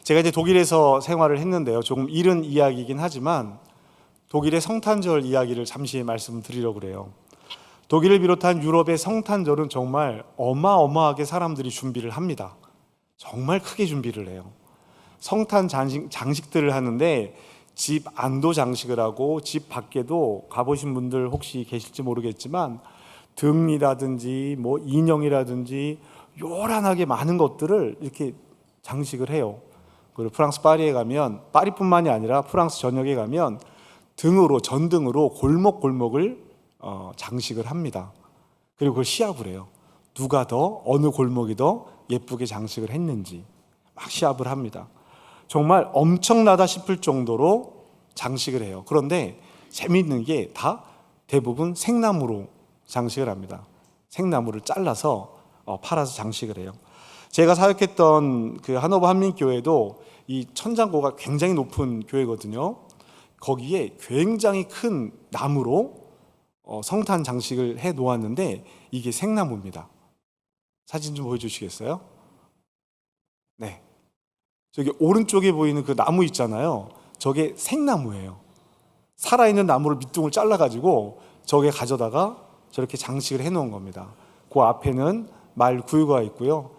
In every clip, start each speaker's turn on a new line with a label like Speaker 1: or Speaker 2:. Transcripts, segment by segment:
Speaker 1: 제가 이제 독일에서 생활을 했는데요. 조금 이른 이야기이긴 하지만 독일의 성탄절 이야기를 잠시 말씀드리려고 그래요. 독일을 비롯한 유럽의 성탄절은 정말 어마어마하게 사람들이 준비를 합니다. 정말 크게 준비를 해요. 성탄 장식들을 하는데 집 안도 장식을 하고 집 밖에도 가보신 분들 혹시 계실지 모르겠지만 등이라든지 뭐 인형이라든지 요란하게 많은 것들을 이렇게 장식을 해요. 그리고 프랑스 파리에 가면, 파리뿐만이 아니라 프랑스 전역에 가면 등으로, 전등으로 골목골목을 장식을 합니다. 그리고 그걸 시합을 해요. 누가 더, 어느 골목이 더 예쁘게 장식을 했는지 막 시합을 합니다. 정말 엄청나다 싶을 정도로 장식을 해요. 그런데 재미있는 게 다 대부분 생나무로 장식을 합니다. 생나무를 잘라서 팔아서 장식을 해요. 제가 사역했던 그 하노버 한민교회도 이 천장고가 굉장히 높은 교회거든요. 거기에 굉장히 큰 나무로 성탄 장식을 해 놓았는데 이게 생나무입니다. 사진 좀 보여주시겠어요? 네. 저기 오른쪽에 보이는 그 나무 있잖아요. 저게 생나무예요. 살아있는 나무를 밑둥을 잘라가지고 저게 가져다가 저렇게 장식을 해 놓은 겁니다. 그 앞에는 말 구유가 있고요.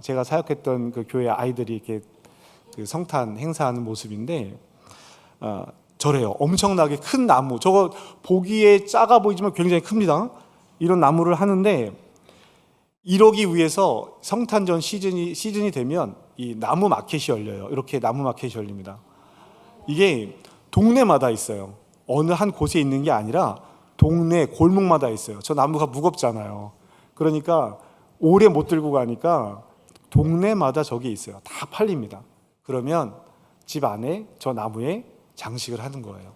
Speaker 1: 제가 사역했던 그 교회 아이들이 이렇게 그 성탄 행사하는 모습인데 저래요. 엄청나게 큰 나무. 저거 보기에 작아 보이지만 굉장히 큽니다. 이런 나무를 하는데 이러기 위해서 성탄전 시즌이 되면 이 나무 마켓이 열려요. 이렇게 나무 마켓이 열립니다. 이게 동네마다 있어요. 어느 한 곳에 있는 게 아니라 동네 골목마다 있어요. 저 나무가 무겁잖아요. 그러니까 오래 못 들고 가니까 동네마다 저기 있어요. 다 팔립니다. 그러면 집 안에 저 나무에 장식을 하는 거예요.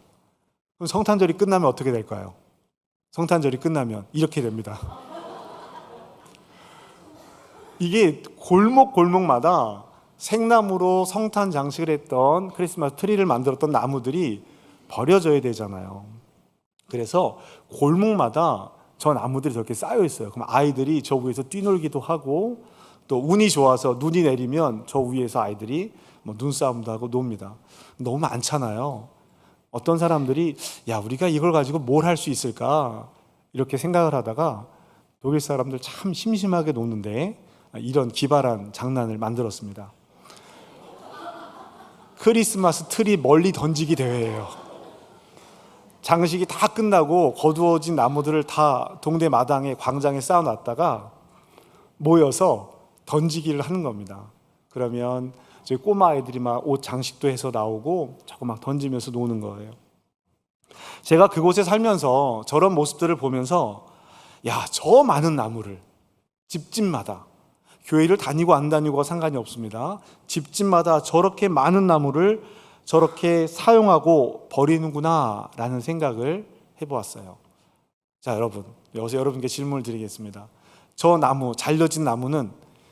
Speaker 1: 그럼 성탄절이 끝나면 어떻게 될까요? 성탄절이 끝나면 이렇게 됩니다. 이게 골목골목마다 생나무로 성탄 장식을 했던 크리스마스 트리를 만들었던 나무들이 버려져야 되잖아요. 그래서 골목마다 저 나무들이 저렇게 쌓여 있어요. 그럼 아이들이 저 위에서 뛰놀기도 하고 또 운이 좋아서 눈이 내리면 저 위에서 아이들이 뭐 눈싸움도 하고 놉니다. 너무 많잖아요. 어떤 사람들이 야, 우리가 이걸 가지고 뭘 할 수 있을까 이렇게 생각을 하다가 독일 사람들 참 심심하게 노는데 이런 기발한 장난을 만들었습니다. 크리스마스 트리 멀리 던지기 대회예요. 장식이 다 끝나고 거두어진 나무들을 다 동네 마당에 광장에 쌓아놨다가 모여서 던지기를 하는 겁니다. 그러면 저희 꼬마 아이들이 막 옷 장식도 해서 나오고 자꾸 막 던지면서 노는 거예요. 제가 그곳에 살면서 저런 모습들을 보면서 야, 저 많은 나무를 집집마다, 교회를 다니고 안 다니고가 상관이 없습니다. 집집마다 저렇게 많은 나무를 저렇게 사용하고 버리는구나 라는 생각을 해보았어요. 자, 여러분, 여기서 여러분께 질문을 드리겠습니다. 저 나무, 잘려진 나무는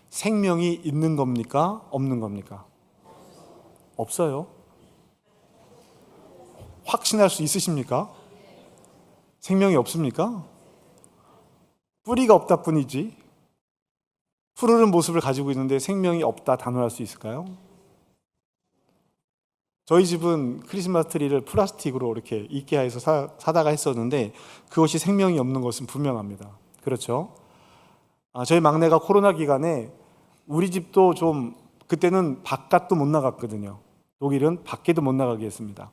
Speaker 1: 생명이 있는 겁니까? 없는 겁니까? 없어요. 확신할 수 있으십니까? 생명이 없습니까? 뿌리가 없다 뿐이지 푸르른 모습을 가지고 있는데 생명이 없다 단언할 수 있을까요? 저희 집은 크리스마스 트리를 플라스틱으로 이렇게 이케아에서 사다가 했었는데 그것이 생명이 없는 것은 분명합니다. 그렇죠? 저희 막내가 코로나 기간에 우리 집도 좀 그때는 바깥도 못 나갔거든요. 독일은 밖에도 못 나가게 했습니다.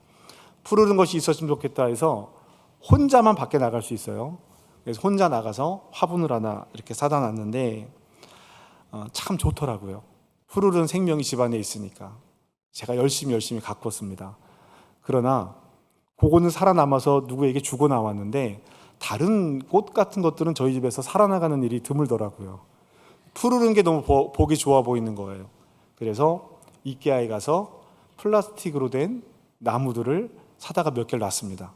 Speaker 1: 푸르른 것이 있었으면 좋겠다 해서 혼자만 밖에 나갈 수 있어요. 그래서 혼자 나가서 화분을 하나 이렇게 사다 놨는데 참 좋더라고요. 푸르른 생명이 집안에 있으니까 제가 열심히 가꿨습니다. 그러나 그거는 살아남아서 누구에게 주고 나왔는데 다른 꽃 같은 것들은 저희 집에서 살아나가는 일이 드물더라고요. 푸르른 게 너무 보기 좋아 보이는 거예요. 그래서 이케아에 가서 플라스틱으로 된 나무들을 사다가 몇 개를 놨습니다.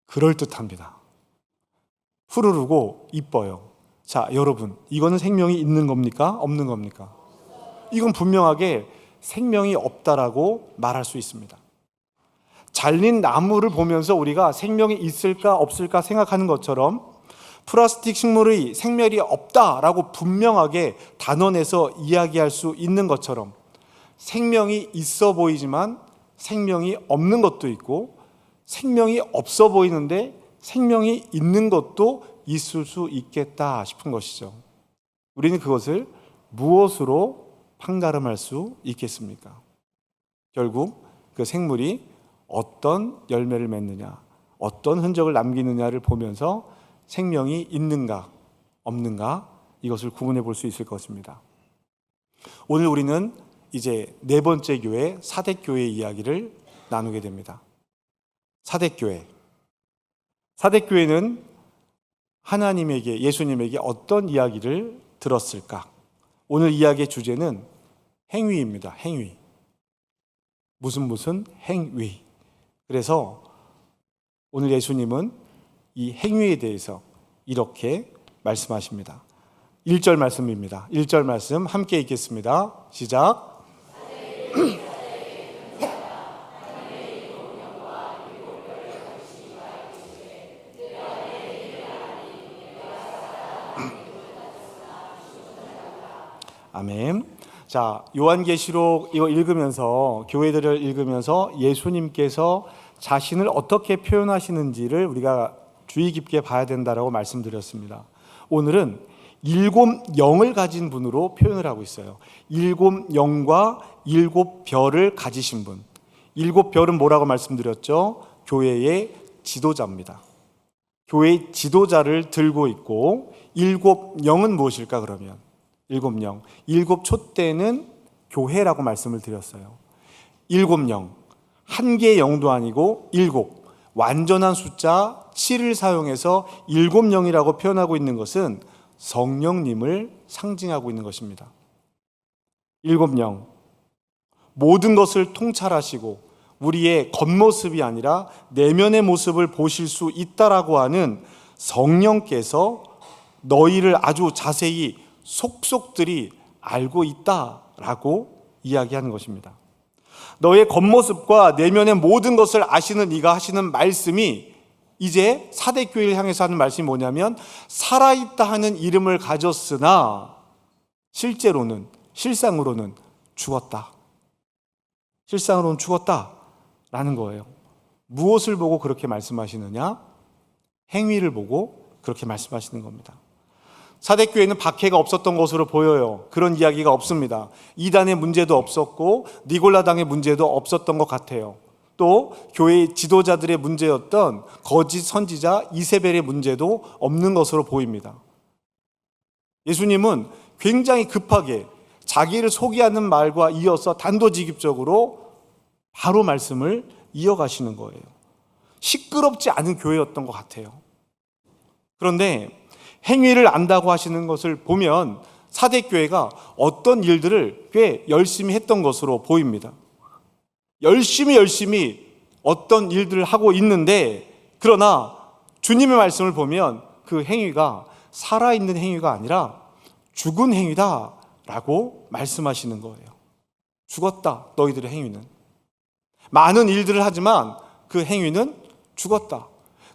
Speaker 1: 그럴듯합니다. 푸르르고 이뻐요. 자, 여러분, 이거는 생명이 있는 겁니까? 없는 겁니까? 이건 분명하게 생명이 없다라고 말할 수 있습니다. 잘린 나무를 보면서 우리가 생명이 있을까 없을까 생각하는 것처럼 플라스틱 식물의 생명이 없다라고 분명하게 단언해서 이야기할 수 있는 것처럼 생명이 있어 보이지만 생명이 없는 것도 있고, 생명이 없어 보이는데 생명이 있는 것도 있을 수 있겠다 싶은 것이죠. 우리는 그것을 무엇으로 판가름할 수 있겠습니까? 결국 그 생물이 어떤 열매를 맺느냐, 어떤 흔적을 남기느냐를 보면서 생명이 있는가 없는가 이것을 구분해 볼 수 있을 것입니다. 오늘 우리는 이제 네 번째 교회, 사대교회 이야기를 나누게 됩니다. 사대교회는 하나님에게, 예수님에게 어떤 이야기를 들었을까? 오늘 이야기의 주제는 행위입니다. 행위. 무슨 행위. 그래서 오늘 예수님은 이 행위에 대해서 이렇게 말씀하십니다. 1절 말씀입니다. 1절 말씀 함께 읽겠습니다. 시작. 아멘. 자, 요한계시록 이거 읽으면서, 교회들을 읽으면서 예수님께서 자신을 어떻게 표현하시는지를 우리가 주의 깊게 봐야 된다라고 말씀드렸습니다. 오늘은 7 영을 가진 분으로 표현을 하고 있어요. 7 영과 7 별을 가지신 분. 7 별은 뭐라고 말씀드렸죠? 교회의 지도자입니다. 교회의 지도자를 들고 있고, 7 영은 무엇일까 그러면? 7 영. 7 촛대는 교회라고 말씀을 드렸어요. 7 영. 한 개의 영도 아니고 7. 완전한 숫자 7을 사용해서 7 영이라고 표현하고 있는 것은 성령님을 상징하고 있는 것입니다. 7 영. 모든 것을 통찰하시고 우리의 겉모습이 아니라 내면의 모습을 보실 수 있다라고 하는 성령께서 너희를 아주 자세히 속속들이 알고 있다라고 이야기하는 것입니다. 너의 겉모습과 내면의 모든 것을 아시는 이가 하시는 말씀이 이제 사대교회를 향해서 하는 말씀이 뭐냐면, 살아있다 하는 이름을 가졌으나 실상으로는 죽었다. 실상으로는 죽었다라는 거예요. 무엇을 보고 그렇게 말씀하시느냐? 행위를 보고 그렇게 말씀하시는 겁니다. 사대교회는 박해가 없었던 것으로 보여요. 그런 이야기가 없습니다. 이단의 문제도 없었고 니골라당의 문제도 없었던 것 같아요. 또 교회의 지도자들의 문제였던 거짓 선지자 이세벨의 문제도 없는 것으로 보입니다. 예수님은 굉장히 급하게 자기를 소개하는 말과 이어서 단도직입적으로 바로 말씀을 이어가시는 거예요. 시끄럽지 않은 교회였던 것 같아요. 그런데 행위를 안다고 하시는 것을 보면 사대교회가 어떤 일들을 꽤 열심히 했던 것으로 보입니다. 열심히 어떤 일들을 하고 있는데, 그러나 주님의 말씀을 보면 그 행위가 살아있는 행위가 아니라 죽은 행위다라고 말씀하시는 거예요. 죽었다, 너희들의 행위는. 많은 일들을 하지만 그 행위는 죽었다.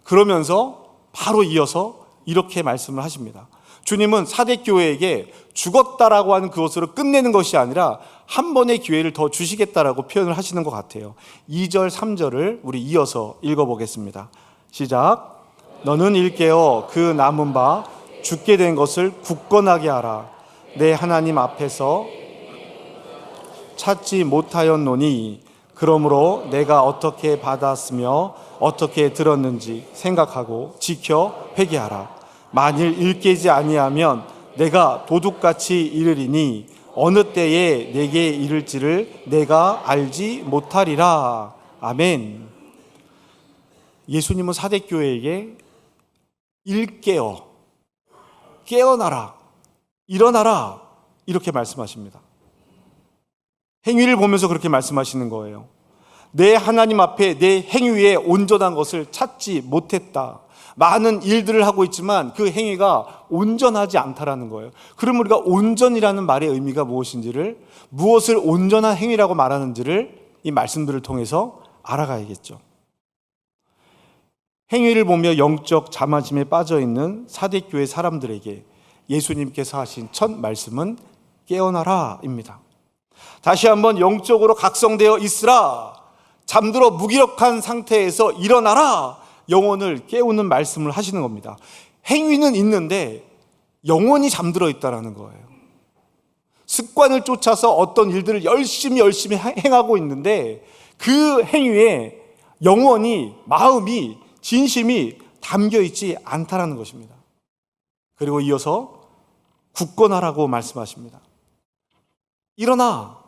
Speaker 1: 그러면서 바로 이어서 이렇게 말씀을 하십니다. 주님은 사대교회에게 죽었다라고 하는 그것으로 끝내는 것이 아니라 한 번의 기회를 더 주시겠다라고 표현을 하시는 것 같아요. 2절, 3절을 우리 이어서 읽어보겠습니다. 시작. 너는 일깨어 그 남은 바 죽게 된 것을 굳건하게 하라. 내 하나님 앞에서 찾지 못하였노니 그러므로 내가 어떻게 받았으며 어떻게 들었는지 생각하고 지켜 회개하라. 만일 일깨지 아니하면 내가 도둑같이 이르리니 어느 때에 내게 이를지를 내가 알지 못하리라. 아멘. 예수님은 사대교회에게 일깨어, 깨어나라, 일어나라 이렇게 말씀하십니다. 행위를 보면서 그렇게 말씀하시는 거예요. 내 하나님 앞에 내 행위에 온전한 것을 찾지 못했다. 많은 일들을 하고 있지만 그 행위가 온전하지 않다라는 거예요. 그럼 우리가 온전이라는 말의 의미가 무엇인지를, 무엇을 온전한 행위라고 말하는지를 이 말씀들을 통해서 알아가야겠죠. 행위를 보며 영적 자만심에 빠져있는 사대교회 사람들에게 예수님께서 하신 첫 말씀은 깨어나라입니다. 다시 한번 영적으로 각성되어 있으라. 잠들어 무기력한 상태에서 일어나라. 영혼을 깨우는 말씀을 하시는 겁니다. 행위는 있는데 영혼이 잠들어 있다라는 거예요. 습관을 쫓아서 어떤 일들을 열심히 행하고 있는데 그 행위에 영혼이, 마음이, 진심이 담겨 있지 않다라는 것입니다. 그리고 이어서 굳건하라고 말씀하십니다. 일어나.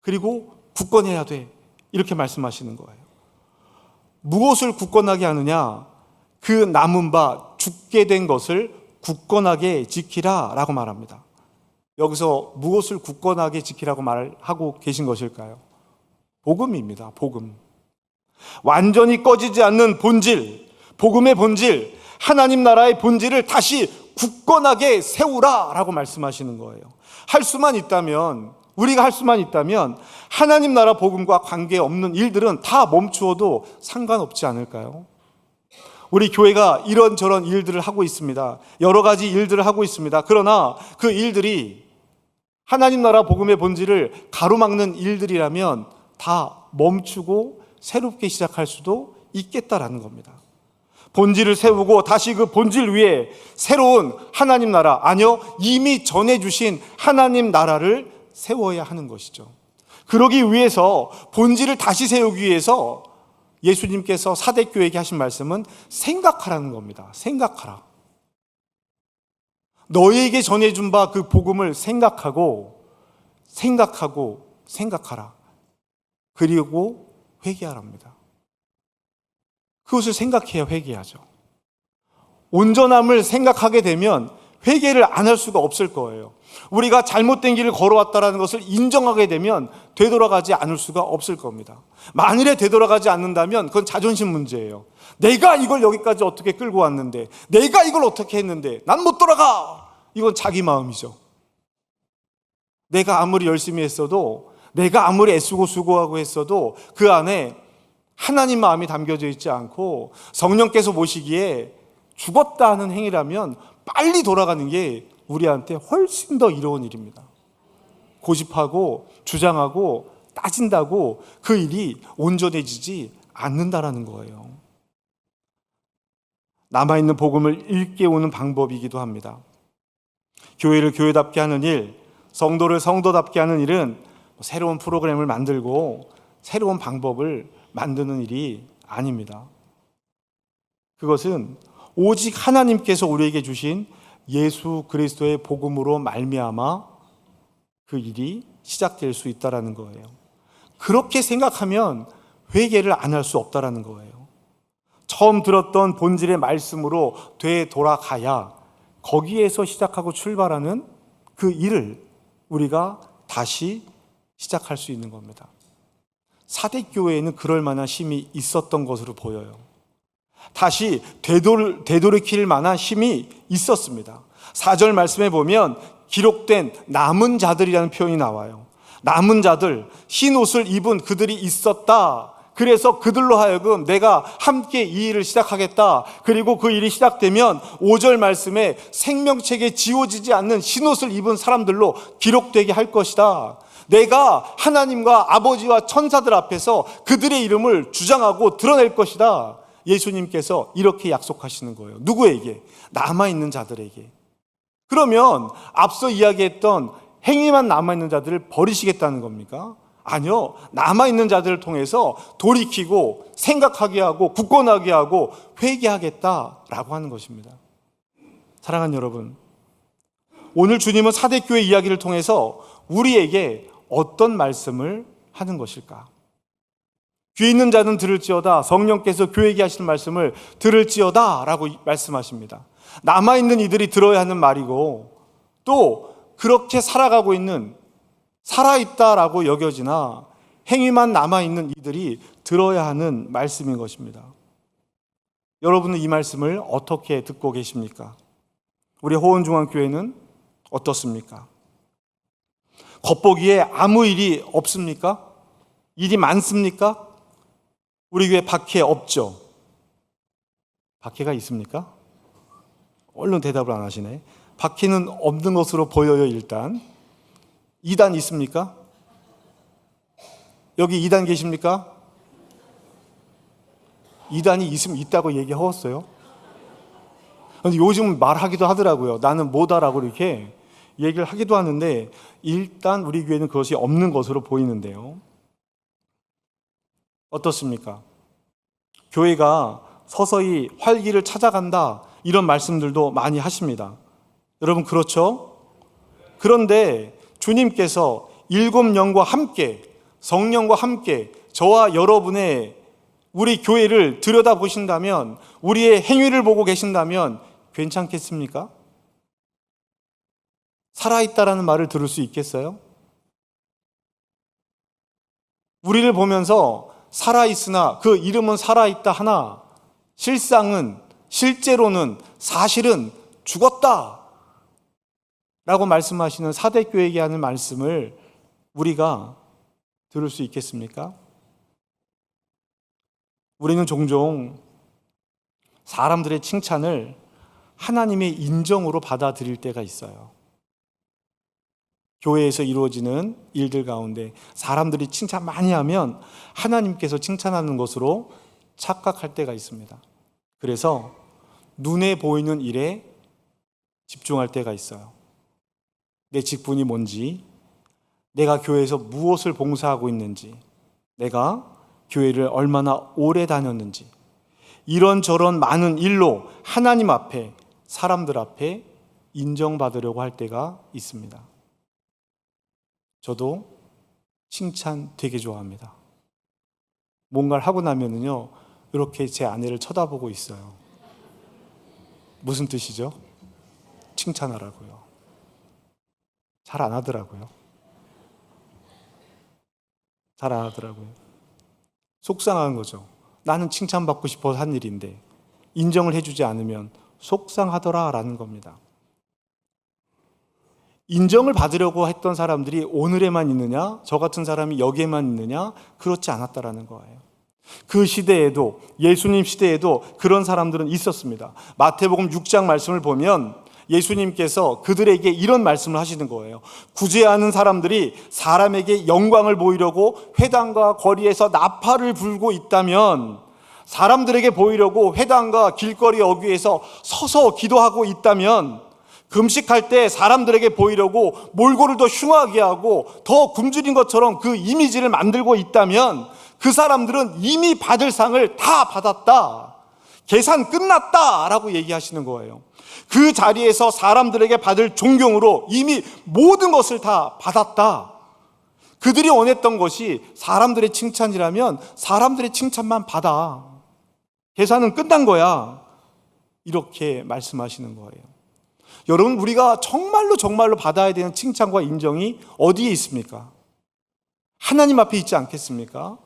Speaker 1: 그리고 굳건해야 돼. 이렇게 말씀하시는 거예요. 무엇을 굳건하게 하느냐? 그 남은 바 죽게 된 것을 굳건하게 지키라 라고 말합니다. 여기서 무엇을 굳건하게 지키라고 말하고 계신 것일까요? 복음입니다. 복음. 완전히 꺼지지 않는 본질, 복음의 본질, 하나님 나라의 본질을 다시 굳건하게 세우라 라고 말씀하시는 거예요. 우리가 할 수만 있다면 하나님 나라 복음과 관계없는 일들은 다 멈추어도 상관없지 않을까요? 우리 교회가 이런저런 일들을 하고 있습니다. 여러 가지 일들을 하고 있습니다. 그러나 그 일들이 하나님 나라 복음의 본질을 가로막는 일들이라면 다 멈추고 새롭게 시작할 수도 있겠다라는 겁니다. 본질을 세우고 다시 그 본질 위에 새로운 하나님 나라, 아니요, 이미 전해주신 하나님 나라를 세워야 하는 것이죠. 그러기 위해서, 본질을 다시 세우기 위해서 예수님께서 사대교회에게 하신 말씀은 생각하라는 겁니다. 생각하라. 너희에게 전해준 바 그 복음을 생각하라. 그리고 회개하랍니다. 그것을 생각해야 회개하죠. 온전함을 생각하게 되면 회개를 안 할 수가 없을 거예요. 우리가 잘못된 길을 걸어왔다는 것을 인정하게 되면 되돌아가지 않을 수가 없을 겁니다. 만일에 되돌아가지 않는다면 그건 자존심 문제예요. 내가 이걸 여기까지 어떻게 끌고 왔는데, 내가 이걸 어떻게 했는데 난 못 돌아가. 이건 자기 마음이죠. 내가 아무리 열심히 했어도, 내가 아무리 애쓰고 수고하고 했어도 그 안에 하나님 마음이 담겨져 있지 않고 성령께서 보시기에 죽었다 하는 행위라면 빨리 돌아가는 게 우리한테 훨씬 더 이로운 일입니다. 고집하고 주장하고 따진다고 그 일이 온전해지지 않는다라는 거예요. 남아있는 복음을 일깨우는 방법이기도 합니다. 교회를 교회답게 하는 일, 성도를 성도답게 하는 일은 새로운 프로그램을 만들고 새로운 방법을 만드는 일이 아닙니다. 그것은 오직 하나님께서 우리에게 주신 예수 그리스도의 복음으로 말미암아 그 일이 시작될 수 있다라는 거예요. 그렇게 생각하면 회개를 안 할 수 없다라는 거예요. 처음 들었던 본질의 말씀으로 되돌아가야 거기에서 시작하고 출발하는 그 일을 우리가 다시 시작할 수 있는 겁니다. 사대교회에는 그럴 만한 힘이 있었던 것으로 보여요. 다시 되돌이킬 만한 힘이 있었습니다. 4절 말씀에 보면 기록된 남은 자들이라는 표현이 나와요. 남은 자들, 흰 옷을 입은 그들이 있었다. 그래서 그들로 하여금 내가 함께 이 일을 시작하겠다. 그리고 그 일이 시작되면 5절 말씀에 생명책에 지워지지 않는 흰 옷을 입은 사람들로 기록되게 할 것이다. 내가 하나님과 아버지와 천사들 앞에서 그들의 이름을 주장하고 드러낼 것이다. 예수님께서 이렇게 약속하시는 거예요. 누구에게? 남아있는 자들에게. 그러면 앞서 이야기했던 행위만 남아있는 자들을 버리시겠다는 겁니까? 아니요. 남아있는 자들을 통해서 돌이키고 생각하게 하고 굳건하게 하고 회개하겠다라고 하는 것입니다. 사랑하는 여러분, 오늘 주님은 사대교회 이야기를 통해서 우리에게 어떤 말씀을 하는 것일까? 귀 있는 자는 들을지어다. 성령께서 교회에게 하시는 말씀을 들을지어다 라고 말씀하십니다. 남아있는 이들이 들어야 하는 말이고, 또 그렇게 살아가고 있는, 살아있다라고 여겨지나 행위만 남아있는 이들이 들어야 하는 말씀인 것입니다. 여러분은 이 말씀을 어떻게 듣고 계십니까? 우리 호원중앙교회는 어떻습니까? 겉보기에 아무 일이 없습니까? 일이 많습니까? 우리 교회 박해 없죠? 박해가 있습니까? 얼른 대답을 안 하시네. 박해는 없는 것으로 보여요. 일단 이단 있습니까? 여기 2단 계십니까? 2단이 있으면 있다고 얘기하웠어요. 근데 요즘 말하기도 하더라고요. 나는 뭐다라고 이렇게 얘기를 하기도 하는데, 일단 우리 교회는 그것이 없는 것으로 보이는데요. 어떻습니까? 교회가 서서히 활기를 찾아간다, 이런 말씀들도 많이 하십니다. 여러분, 그렇죠? 그런데 주님께서 7영과 함께, 성령과 함께 저와 여러분의 우리 교회를 들여다보신다면, 우리의 행위를 보고 계신다면 괜찮겠습니까? 살아있다라는 말을 들을 수 있겠어요? 우리를 보면서 살아있으나 그 이름은 살아있다 하나 실제로는 사실은 죽었다 라고 말씀하시는 사대교회에게 하는 말씀을 우리가 들을 수 있겠습니까? 우리는 종종 사람들의 칭찬을 하나님의 인정으로 받아들일 때가 있어요. 교회에서 이루어지는 일들 가운데 사람들이 칭찬 많이 하면 하나님께서 칭찬하는 것으로 착각할 때가 있습니다. 그래서 눈에 보이는 일에 집중할 때가 있어요. 내 직분이 뭔지, 내가 교회에서 무엇을 봉사하고 있는지, 내가 교회를 얼마나 오래 다녔는지, 이런저런 많은 일로 하나님 앞에, 사람들 앞에 인정받으려고 할 때가 있습니다. 저도 칭찬 되게 좋아합니다. 뭔가를 하고 나면은요, 이렇게 제 아내를 쳐다보고 있어요. 무슨 뜻이죠? 칭찬하라고요. 잘 안 하더라고요. 잘 안 하더라고요. 속상한 거죠. 나는 칭찬받고 싶어서 한 일인데 인정을 해주지 않으면 속상하더라라는 겁니다. 인정을 받으려고 했던 사람들이 오늘에만 있느냐, 저 같은 사람이 여기에만 있느냐, 그렇지 않았다라는 거예요. 그 시대에도, 예수님 시대에도 그런 사람들은 있었습니다. 마태복음 6장 말씀을 보면 예수님께서 그들에게 이런 말씀을 하시는 거예요. 구제하는 사람들이 사람에게 영광을 보이려고 회당과 거리에서 나팔을 불고 있다면, 사람들에게 보이려고 회당과 길거리 어귀에서 서서 기도하고 있다면, 금식할 때 사람들에게 보이려고 몰골을 더 흉하게 하고 더 굶주린 것처럼 그 이미지를 만들고 있다면, 그 사람들은 이미 받을 상을 다 받았다, 계산 끝났다 라고 얘기하시는 거예요. 그 자리에서 사람들에게 받을 존경으로 이미 모든 것을 다 받았다. 그들이 원했던 것이 사람들의 칭찬이라면 사람들의 칭찬만 받아, 계산은 끝난 거야, 이렇게 말씀하시는 거예요. 여러분, 우리가 정말로 받아야 되는 칭찬과 인정이 어디에 있습니까? 하나님 앞에 있지 않겠습니까?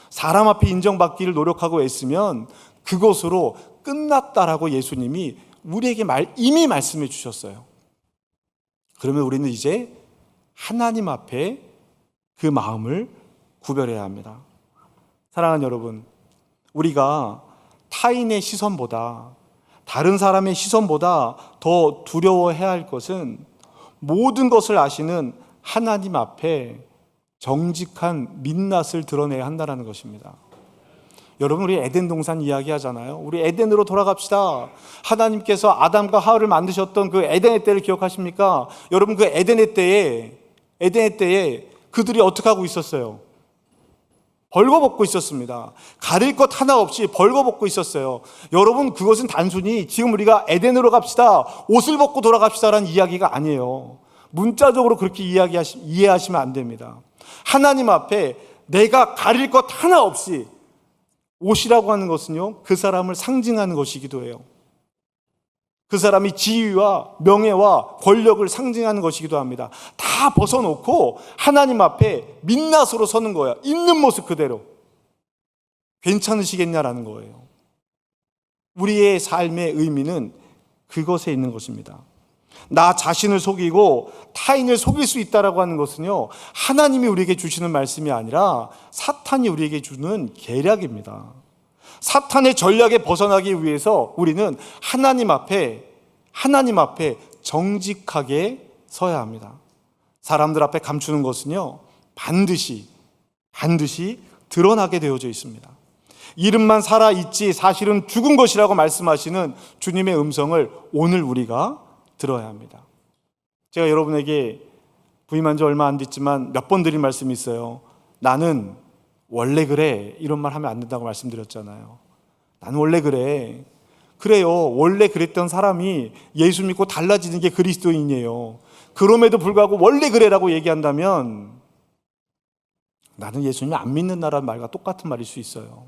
Speaker 1: 사람 앞에 인정받기를 노력하고 애쓰면 그것으로 끝났다라고 예수님이 우리에게 이미 말씀해 주셨어요. 그러면 우리는 이제 하나님 앞에 그 마음을 구별해야 합니다. 사랑하는 여러분, 우리가 타인의 시선보다, 다른 사람의 시선보다 더 두려워해야 할 것은 모든 것을 아시는 하나님 앞에 정직한 민낯을 드러내야 한다는 것입니다. 여러분, 우리 에덴 동산 이야기 하잖아요. 우리 에덴으로 돌아갑시다. 하나님께서 아담과 하와를 만드셨던 그 에덴의 때를 기억하십니까? 여러분, 그 에덴의 때에 그들이 어떻게 하고 있었어요? 벌거벗고 있었습니다. 가릴 것 하나 없이 벌거벗고 있었어요. 여러분, 그것은 단순히 지금 우리가 에덴으로 갑시다, 옷을 벗고 돌아갑시다라는 이야기가 아니에요. 문자적으로 그렇게 이해하시면 안 됩니다. 하나님 앞에 내가 가릴 것 하나 없이, 옷이라고 하는 것은요, 그 사람을 상징하는 것이기도 해요. 그 사람이 지위와 명예와 권력을 상징하는 것이기도 합니다. 다 벗어놓고 하나님 앞에 민낯으로 서는 거야. 있는 모습 그대로. 괜찮으시겠냐라는 거예요. 우리의 삶의 의미는 그것에 있는 것입니다. 나 자신을 속이고 타인을 속일 수 있다라고 하는 것은요, 하나님이 우리에게 주시는 말씀이 아니라 사탄이 우리에게 주는 계략입니다. 사탄의 전략에 벗어나기 위해서 우리는 하나님 앞에 정직하게 서야 합니다. 사람들 앞에 감추는 것은요, 반드시 반드시 드러나게 되어져 있습니다. 이름만 살아있지 사실은 죽은 것이라고 말씀하시는 주님의 음성을 오늘 우리가 들어야 합니다. 제가 여러분에게 부임한 지 얼마 안 됐지만 몇 번 드린 말씀이 있어요. 나는 원래 그래, 이런 말 하면 안 된다고 말씀드렸잖아요. 나는 원래 그래. 그래요. 원래 그랬던 사람이 예수 믿고 달라지는 게 그리스도인이에요. 그럼에도 불구하고 원래 그래라고 얘기한다면 나는 예수님 안 믿는다라는 말과 똑같은 말일 수 있어요.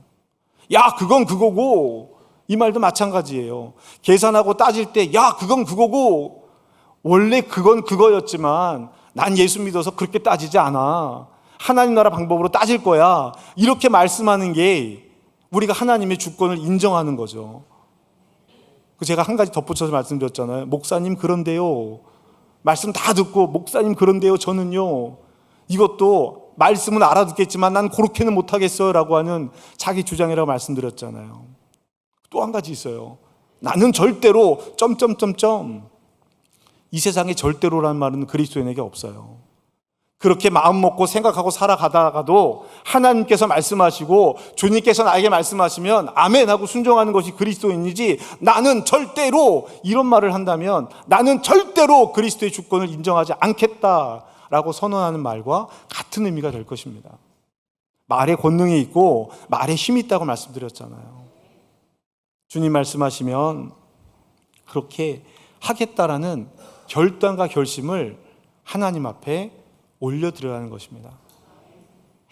Speaker 1: 야, 그건 그거고, 이 말도 마찬가지예요. 계산하고 따질 때 야, 그건 그거고, 원래 그건 그거였지만 난 예수 믿어서 그렇게 따지지 않아. 하나님 나라 방법으로 따질 거야. 이렇게 말씀하는 게 우리가 하나님의 주권을 인정하는 거죠. 제가 한 가지 덧붙여서 말씀드렸잖아요. 목사님 그런데요, 말씀 다 듣고 목사님 그런데요, 저는요, 이것도 말씀은 알아듣겠지만 난 그렇게는 못하겠어요 라고 하는 자기 주장이라고 말씀드렸잖아요. 또 한 가지 있어요. 나는 절대로 점점점점, 이 세상에 절대로라는 말은 그리스도인에게 없어요. 그렇게 마음 먹고 생각하고 살아가다가도 하나님께서 말씀하시고 주님께서 나에게 말씀하시면 아멘 하고 순종하는 것이 그리스도인이지, 나는 절대로 이런 말을 한다면 나는 절대로 그리스도의 주권을 인정하지 않겠다라고 선언하는 말과 같은 의미가 될 것입니다. 말에 권능이 있고 말에 힘이 있다고 말씀드렸잖아요. 주님 말씀하시면 그렇게 하겠다라는 결단과 결심을 하나님 앞에 올려드려야 하는 것입니다.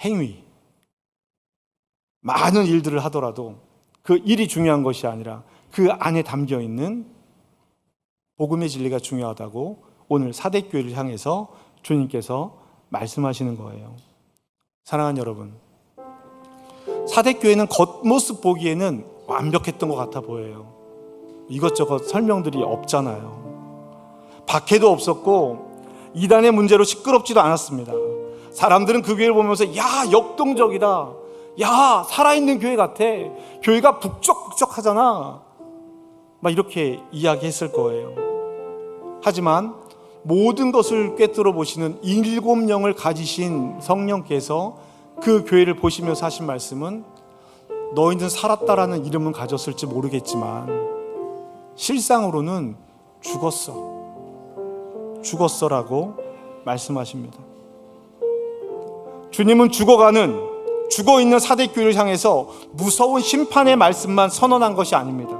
Speaker 1: 행위, 많은 일들을 하더라도 그 일이 중요한 것이 아니라 그 안에 담겨있는 복음의 진리가 중요하다고 오늘 사대교회를 향해서 주님께서 말씀하시는 거예요. 사랑하는 여러분, 사대교회는 겉모습 보기에는 완벽했던 것 같아 보여요. 이것저것 설명들이 없잖아요. 박해도 없었고 이단의 문제로 시끄럽지도 않았습니다. 사람들은 그 교회를 보면서 야, 역동적이다, 야, 살아있는 교회 같아, 교회가 북적북적하잖아, 막 이렇게 이야기했을 거예요. 하지만 모든 것을 꿰뚫어 보시는 7영을 가지신 성령께서 그 교회를 보시면서 하신 말씀은 너희는 살았다라는 이름은 가졌을지 모르겠지만 실상으로는 죽었어라고 말씀하십니다. 주님은 죽어있는 사대교회를 향해서 무서운 심판의 말씀만 선언한 것이 아닙니다.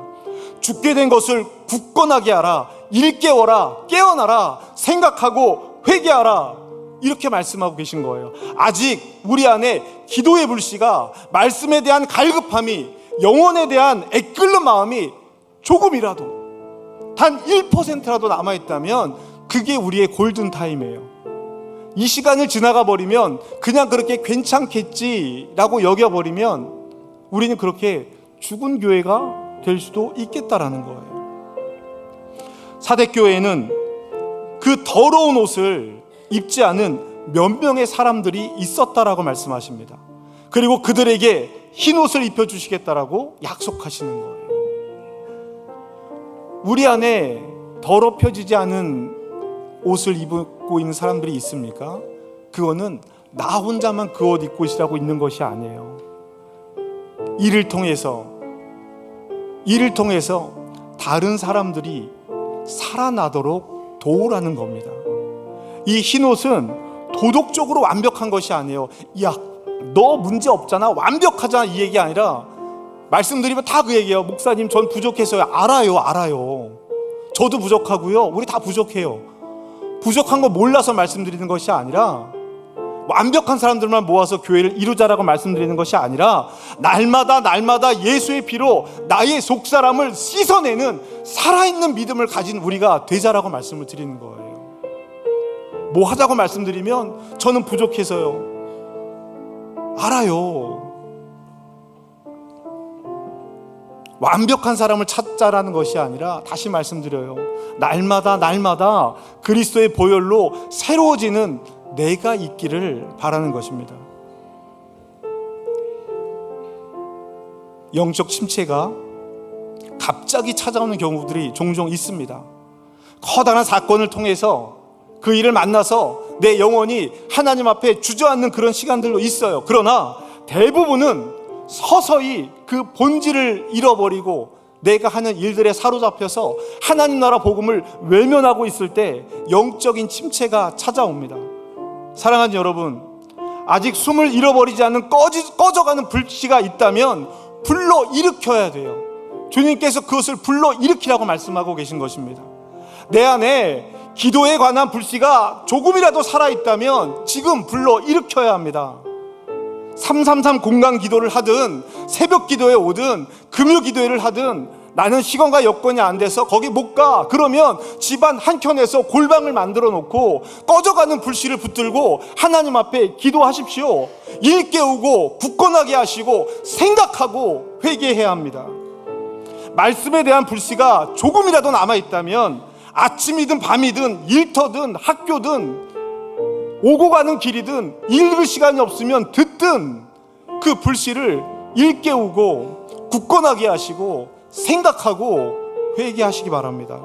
Speaker 1: 죽게 된 것을 굳건하게 하라, 일깨워라, 깨어나라, 생각하고 회개하라, 이렇게 말씀하고 계신 거예요. 아직 우리 안에 기도의 불씨가, 말씀에 대한 갈급함이, 영혼에 대한 애끓는 마음이 조금이라도, 단 1%라도 남아있다면 그게 우리의 골든타임이에요. 이 시간을 지나가 버리면 그냥 그렇게 괜찮겠지라고 여겨버리면 우리는 그렇게 죽은 교회가 될 수도 있겠다라는 거예요. 사대교회에는 그 더러운 옷을 입지 않은 몇 명의 사람들이 있었다라고 말씀하십니다. 그리고 그들에게 흰 옷을 입혀주시겠다라고 약속하시는 거예요. 우리 안에 더럽혀지지 않은 옷을 입고 있는 사람들이 있습니까? 그거는 나 혼자만 그 옷 입고 있으라고 있는 것이 아니에요. 이를 통해서 다른 사람들이 살아나도록 도우라는 겁니다. 이 흰 옷은 도덕적으로 완벽한 것이 아니에요. 야, 너 문제 없잖아, 완벽하잖아, 이 얘기 아니라, 말씀드리면 다 그 얘기예요. 목사님, 전 부족해서요. 알아요. 저도 부족하고요. 우리 다 부족해요. 부족한 거 몰라서 말씀드리는 것이 아니라, 완벽한 사람들만 모아서 교회를 이루자라고 말씀드리는 것이 아니라, 날마다 예수의 피로 나의 속사람을 씻어내는 살아있는 믿음을 가진 우리가 되자라고 말씀을 드리는 거예요. 뭐 하자고 말씀드리면 저는 부족해서요. 알아요. 완벽한 사람을 찾자라는 것이 아니라, 다시 말씀드려요, 날마다 그리스도의 보혈로 새로워지는 내가 있기를 바라는 것입니다. 영적 침체가 갑자기 찾아오는 경우들이 종종 있습니다. 커다란 사건을 통해서 그 일을 만나서 내 영혼이 하나님 앞에 주저앉는 그런 시간들도 있어요. 그러나 대부분은 서서히 그 본질을 잃어버리고 내가 하는 일들에 사로잡혀서 하나님 나라 복음을 외면하고 있을 때 영적인 침체가 찾아옵니다. 사랑하는 여러분, 아직 숨을 잃어버리지 않는 꺼져가는 불씨가 있다면 불러일으켜야 돼요. 주님께서 그것을 불러일으키라고 말씀하고 계신 것입니다. 내 안에 기도에 관한 불씨가 조금이라도 살아있다면 지금 불러일으켜야 합니다. 333 공간 기도를 하든 새벽 기도에 오든 금요 기도회를 하든 나는 시간과 여건이 안 돼서 거기 못 가. 그러면 집안 한켠에서 골방을 만들어 놓고 꺼져가는 불씨를 붙들고 하나님 앞에 기도하십시오. 일깨우고 굳건하게 하시고 생각하고 회개해야 합니다. 말씀에 대한 불씨가 조금이라도 남아있다면 아침이든 밤이든 일터든 학교든 오고 가는 길이든 읽을 시간이 없으면 듣든 그 불씨를 일깨우고 굳건하게 하시고 생각하고 회개하시기 바랍니다.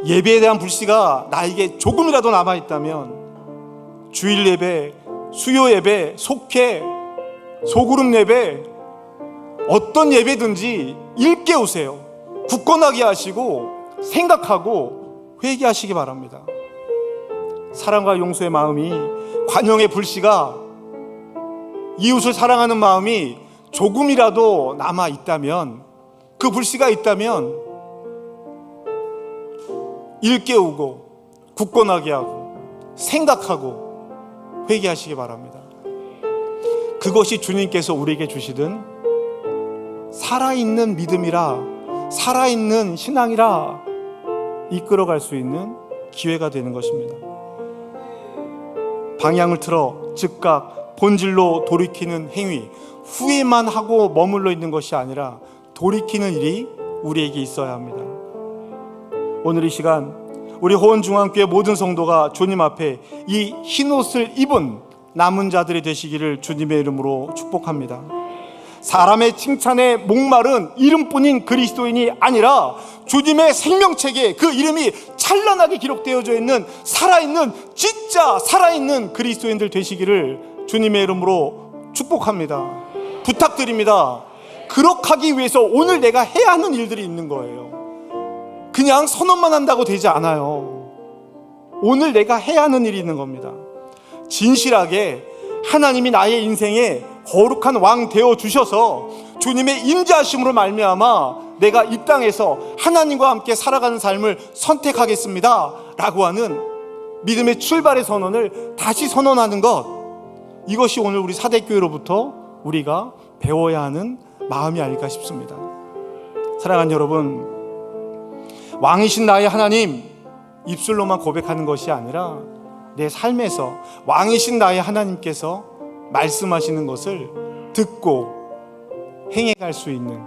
Speaker 1: 예배에 대한 불씨가 나에게 조금이라도 남아있다면 주일 예배, 수요 예배, 속회, 소그룹 예배, 어떤 예배든지 일깨우세요. 굳건하게 하시고 생각하고 회개하시기 바랍니다. 사랑과 용서의 마음이, 관용의 불씨가, 이웃을 사랑하는 마음이 조금이라도 남아 있다면, 그 불씨가 있다면 일깨우고 굳건하게 하고 생각하고 회개하시기 바랍니다. 그것이 주님께서 우리에게 주시던 살아있는 믿음이라, 살아있는 신앙이라 이끌어갈 수 있는 기회가 되는 것입니다. 방향을 틀어 즉각 본질로 돌이키는 행위, 후회만 하고 머물러 있는 것이 아니라 돌이키는 일이 우리에게 있어야 합니다. 오늘 이 시간 우리 호원중앙교회 모든 성도가 주님 앞에 이 흰옷을 입은 남은 자들이 되시기를 주님의 이름으로 축복합니다. 사람의 칭찬에 목마른 이름뿐인 그리스도인이 아니라 주님의 생명책에 그 이름이 찬란하게 기록되어져 있는 살아있는, 진짜 살아있는 그리스도인들 되시기를 주님의 이름으로 축복합니다. 부탁드립니다. 그렇게 하기 위해서 오늘 내가 해야 하는 일들이 있는 거예요. 그냥 선언만 한다고 되지 않아요. 오늘 내가 해야 하는 일이 있는 겁니다. 진실하게 하나님이 나의 인생에 거룩한 왕 되어 주셔서 주님의 인자하심으로 말미암아 내가 이 땅에서 하나님과 함께 살아가는 삶을 선택하겠습니다 라고 하는 믿음의 출발의 선언을 다시 선언하는 것, 이것이 오늘 우리 사대교회로부터 우리가 배워야 하는 마음이 아닐까 싶습니다. 사랑하는 여러분, 왕이신 나의 하나님, 입술로만 고백하는 것이 아니라 내 삶에서 왕이신 나의 하나님께서 말씀하시는 것을 듣고 행해갈 수 있는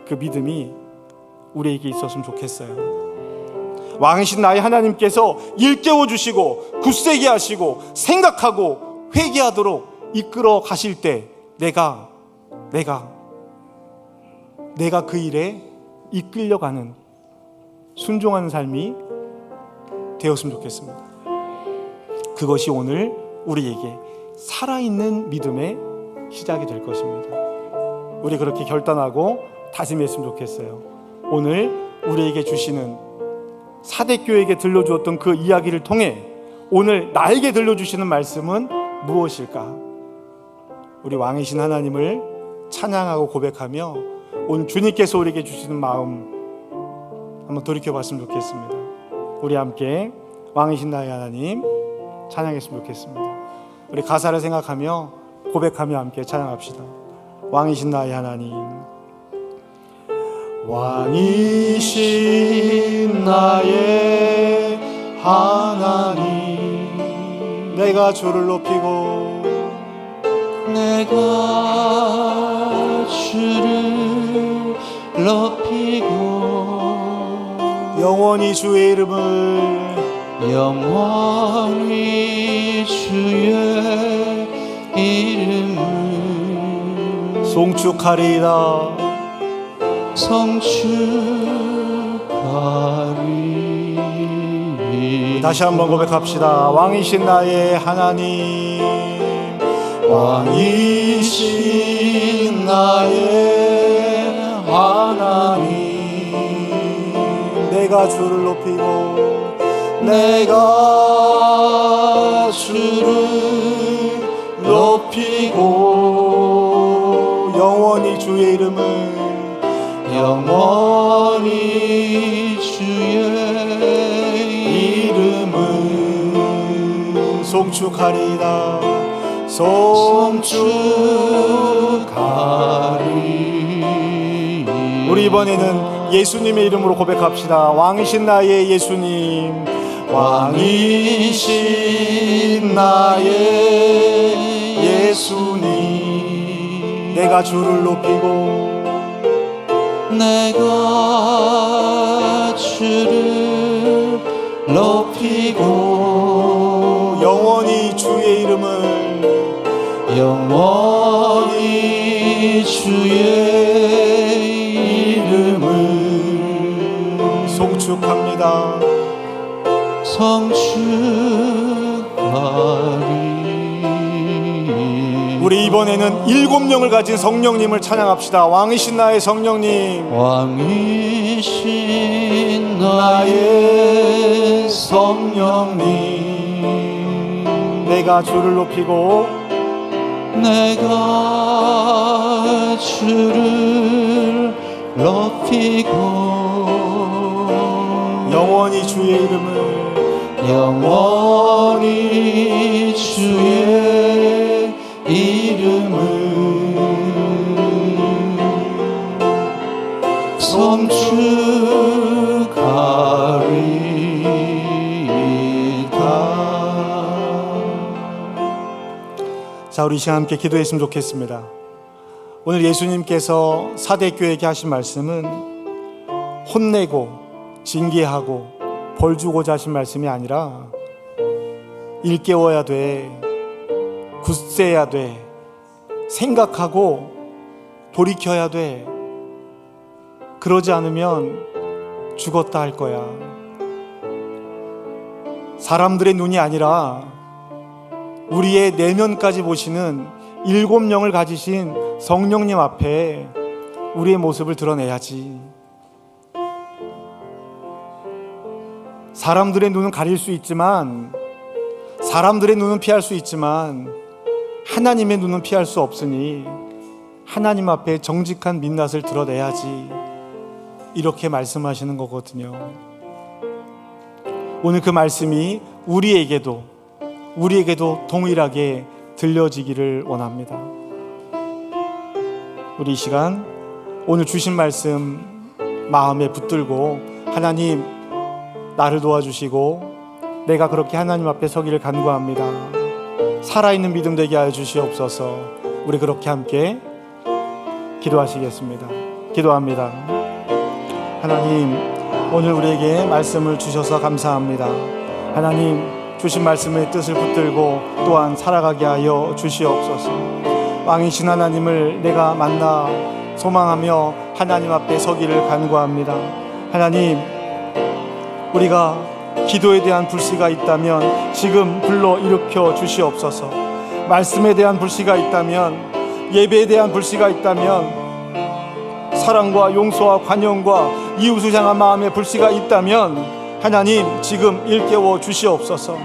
Speaker 1: 그 믿음이 우리에게 있었으면 좋겠어요. 왕이신 나의 하나님께서 일깨워 주시고 굳세게 하시고 생각하고 회개하도록 이끌어 가실 때 내가 그 일에 이끌려가는 순종하는 삶이 되었으면 좋겠습니다. 그것이 오늘 우리에게 살아있는 믿음의 시작이 될 것입니다. 우리 그렇게 결단하고 다짐했으면 좋겠어요. 오늘 우리에게 주시는, 사대교회에게 들려주었던 그 이야기를 통해 오늘 나에게 들려주시는 말씀은 무엇일까? 우리 왕이신 하나님을 찬양하고 고백하며 오늘 주님께서 우리에게 주시는 마음 한번 돌이켜봤으면 좋겠습니다. 우리 함께 왕이신 나의 하나님 찬양했으면 좋겠습니다. 우리 가사를 생각하며 고백하며 함께 찬양합시다. 왕이신 나의 하나님, 왕이신 나의 하나님, 내가 주를 높이고
Speaker 2: 내가 주를 높이고
Speaker 1: 영원히 주의 이름을
Speaker 2: 영원히 주의 이름을
Speaker 1: 송축하리이다.
Speaker 2: 성축하리이다.
Speaker 1: 다시 한번 고백합시다. 왕이신 나의 하나님,
Speaker 2: 왕이신 나의 하나님,
Speaker 1: 내가 주를 높이고
Speaker 2: 내가 주를 높이고
Speaker 1: 영원히 주의 이름을
Speaker 2: 영원히 주의 이름을
Speaker 1: 송축하리이다.
Speaker 2: 송축하리.
Speaker 1: 우리 이번에는 예수님의 이름으로 고백합시다. 왕이신 나의 예수님,
Speaker 2: 왕이신 나의 예수님,
Speaker 1: 내가 주를 높이고
Speaker 2: 내가 주를 높이고
Speaker 1: 영원히 주의 이름을
Speaker 2: 영원히 주의 이름을
Speaker 1: 송축합니다.
Speaker 2: 성축하리.
Speaker 1: 우리 이번에는 7명을 가진 성령님을 찬양합시다. 왕이신 나의 성령님,
Speaker 2: 왕이신 나의 성령님,
Speaker 1: 내가 주를 높이고
Speaker 2: 내가 주를 높이고
Speaker 1: 영원히 주의 이름을
Speaker 2: 영원히 주의 이름을 송축하리이다.
Speaker 1: 자, 우리 이 시간 함께 기도했으면 좋겠습니다. 오늘 예수님께서 사대교회에게 하신 말씀은 혼내고 징계하고 벌 주고자 하신 말씀이 아니라 일깨워야 돼, 굳세야 돼, 생각하고 돌이켜야 돼. 그러지 않으면 죽었다 할 거야. 사람들의 눈이 아니라 우리의 내면까지 보시는 7명을 가지신 성령님 앞에 우리의 모습을 드러내야지. 사람들의 눈은 가릴 수 있지만, 사람들의 눈은 피할 수 있지만 하나님의 눈은 피할 수 없으니 하나님 앞에 정직한 민낯을 드러내야지. 이렇게 말씀하시는 거거든요. 오늘 그 말씀이 우리에게도 동일하게 들려지기를 원합니다. 우리 이 시간 오늘 주신 말씀 마음에 붙들고, 하나님 나를 도와주시고 내가 그렇게 하나님 앞에 서기를 간구합니다. 살아있는 믿음 되게 하여 주시옵소서. 우리 그렇게 함께 기도하시겠습니다. 기도합니다. 하나님, 오늘 우리에게 말씀을 주셔서 감사합니다. 하나님, 주신 말씀의 뜻을 붙들고 또한 살아가게 하여 주시옵소서. 왕이신 하나님을 내가 만나 소망하며 하나님 앞에 서기를 간구합니다. 하나님, 우리가 기도에 대한 불씨가 있다면 지금 불러 일으켜 주시옵소서. 말씀에 대한 불씨가 있다면, 예배에 대한 불씨가 있다면, 사랑과 용서와 관용과 이웃을 향한 마음의 불씨가 있다면 하나님 지금 일깨워 주시옵소서.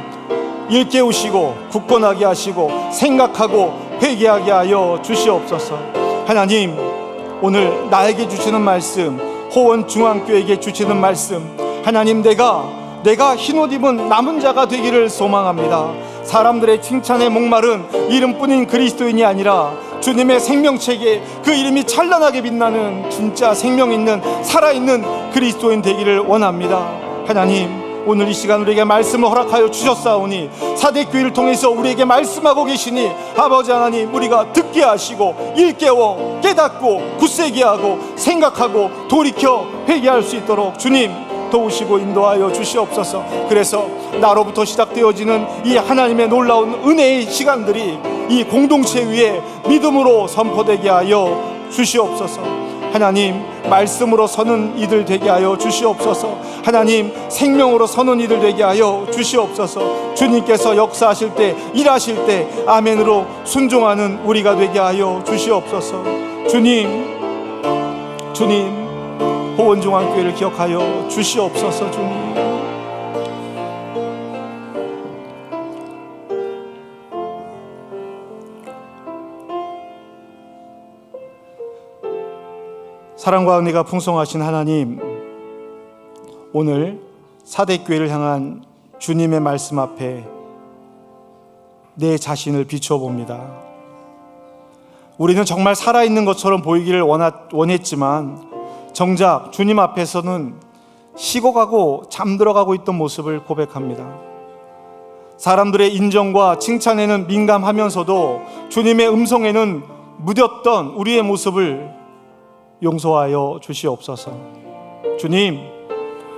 Speaker 1: 일깨우시고 굳건하게 하시고 생각하고 회개하게 하여 주시옵소서. 하나님, 오늘 나에게 주시는 말씀, 호원중앙교회에게 주시는 말씀, 하나님 내가 흰옷 입은 남은 자가 되기를 소망합니다. 사람들의 칭찬에 목마른 이름뿐인 그리스도인이 아니라 주님의 생명책에 그 이름이 찬란하게 빛나는 진짜 생명 있는 살아있는 그리스도인 되기를 원합니다. 하나님, 오늘 이 시간 우리에게 말씀을 허락하여 주셨사오니 사대교회를 통해서 우리에게 말씀하고 계시니 아버지 하나님, 우리가 듣게 하시고 일깨워 깨닫고 굳세게 하고 생각하고 돌이켜 회개할 수 있도록 주님 도우시고 인도하여 주시옵소서. 그래서 나로부터 시작되어지는 이 하나님의 놀라운 은혜의 시간들이 이 공동체 위에 믿음으로 선포되게 하여 주시옵소서. 하나님, 말씀으로 서는 이들 되게 하여 주시옵소서. 하나님, 생명으로 서는 이들 되게 하여 주시옵소서. 주님께서 역사하실 때, 일하실 때 아멘으로 순종하는 우리가 되게 하여 주시옵소서. 주님, 호원중앙교회를 기억하여 주시옵소서. 주님, 사랑과 은혜가 풍성하신 하나님, 오늘 사대교회를 향한 주님의 말씀 앞에 내 자신을 비춰봅니다. 우리는 정말 살아있는 것처럼 보이기를 원했지만 정작 주님 앞에서는 식어가고 잠들어가고 있던 모습을 고백합니다. 사람들의 인정과 칭찬에는 민감하면서도 주님의 음성에는 무뎠던 우리의 모습을 용서하여 주시옵소서. 주님,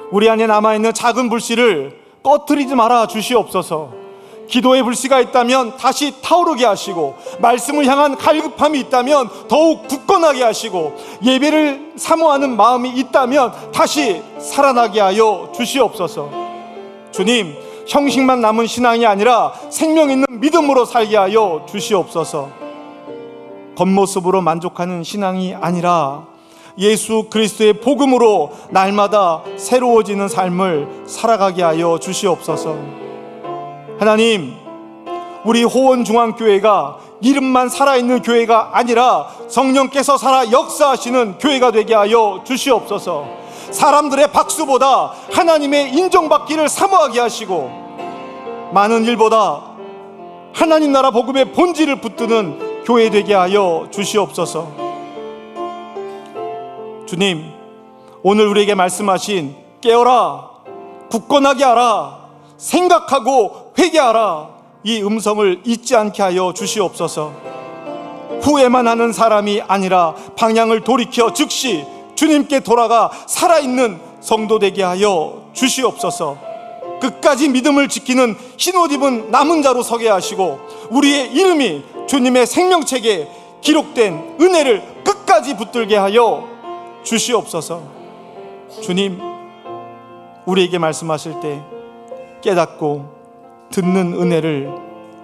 Speaker 1: 우리 안에 남아있는 작은 불씨를 꺼트리지 말아 주시옵소서. 기도의 불씨가 있다면 다시 타오르게 하시고, 말씀을 향한 갈급함이 있다면 더욱 굳건하게 하시고, 예배를 사모하는 마음이 있다면 다시 살아나게 하여 주시옵소서. 주님, 형식만 남은 신앙이 아니라 생명 있는 믿음으로 살게 하여 주시옵소서. 겉모습으로 만족하는 신앙이 아니라 예수 그리스도의 복음으로 날마다 새로워지는 삶을 살아가게 하여 주시옵소서. 하나님, 우리 호원중앙교회가 이름만 살아있는 교회가 아니라 성령께서 살아 역사하시는 교회가 되게 하여 주시옵소서. 사람들의 박수보다 하나님의 인정받기를 사모하게 하시고, 많은 일보다 하나님 나라 복음의 본질을 붙드는 교회 되게 하여 주시옵소서. 주님, 오늘 우리에게 말씀하신 깨어라, 굳건하게 하라, 생각하고 회개하라, 이 음성을 잊지 않게 하여 주시옵소서. 후회만 하는 사람이 아니라 방향을 돌이켜 즉시 주님께 돌아가 살아있는 성도 되게 하여 주시옵소서. 끝까지 믿음을 지키는 흰옷 입은 남은 자로 서게 하시고, 우리의 이름이 주님의 생명책에 기록된 은혜를 끝까지 붙들게 하여 주시옵소서. 주님, 우리에게 말씀하실 때 깨닫고 듣는 은혜를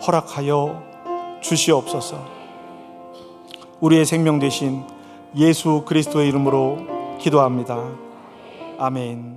Speaker 1: 허락하여 주시옵소서. 우리의 생명 되신 예수 그리스도의 이름으로 기도합니다. 아멘.